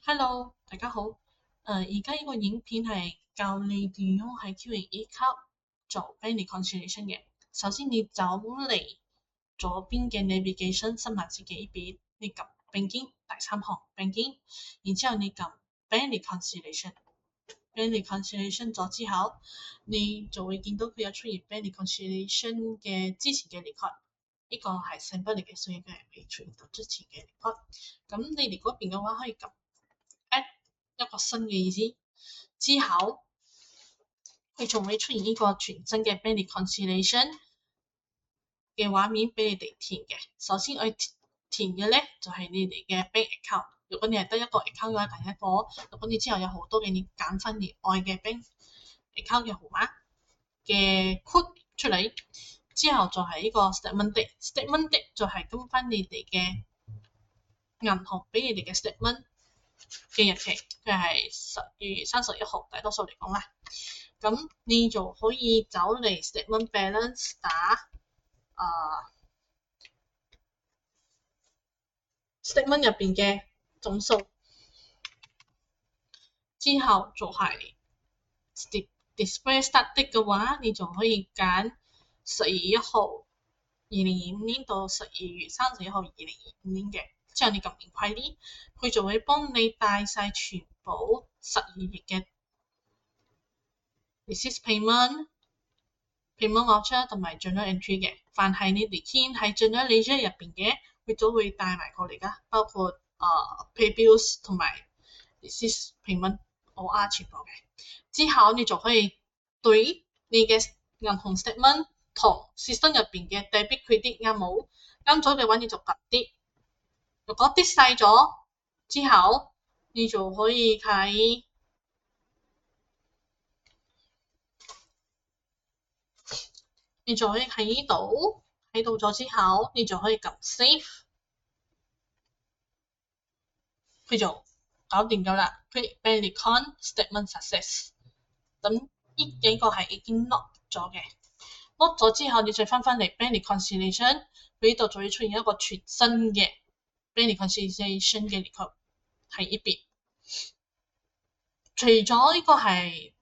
Hello，大家好。而家呢個影片係教你點樣喺 Q&A 卡做 bank reconciliation 嘅。首先你走嚟左邊嘅 navigation 新聞字嘅呢邊，你撳 banking 第三行 banking，然之後你撳 bank reconciliation。bank reconciliation 咗之後，你就會見到佢有出現 bank reconciliation 嘅之前嘅 record。呢個係 sample 嚟嘅，所以佢係未出現到之前嘅 record。咁你哋嗰邊嘅話可以撳 add 一個新嘅意思，之後佢仲會出現呢個全新嘅 bank reconciliation 嘅畫面俾你哋填嘅。首先我填嘅咧就係你哋嘅 bank account。如果你係得一個 account 嘅話，第一個。如果你之後有好多嘅，你揀翻你愛嘅 bank account 嘅號碼嘅 code 出嚟，之後就係呢個 statement date。statement date 就係跟翻你哋嘅銀行俾你哋嘅 statement 嘅日期，佢係12月31號，大多數嚟講啦。咁你就可以走嚟 statement balance 打statement 入邊嘅總數，之後就係 display start date 嘅話，你就可以揀12月1號2025年到12月31號2025年嘅。之後你撳 inquiry，佢就會幫你帶晒全部12月嘅 receipt payment voucher 同埋 journal entry 嘅。凡係你哋簽喺 journal ledger 入邊嘅，佢都會帶埋過嚟噶，包括pay bills 同埋 receipt payment OR 全部嘅。之後你就可以對你嘅銀行 statement 同 system 入邊嘅 debit credit 啱冇？啱咗嘅話你就撳啲。如果啲細咗之後，你就可以喺呢度，喺度咗之後，你就可以撳 save，佢就搞掂咗啦。佢 bank account statement success。咁呢幾個係已經 lock 咗嘅，lock 咗之後，你再翻嚟 bank reconciliation，佢呢度就會出現一個全新嘅 bank reconciliation 嘅 record 喺呢邊。除咗呢個係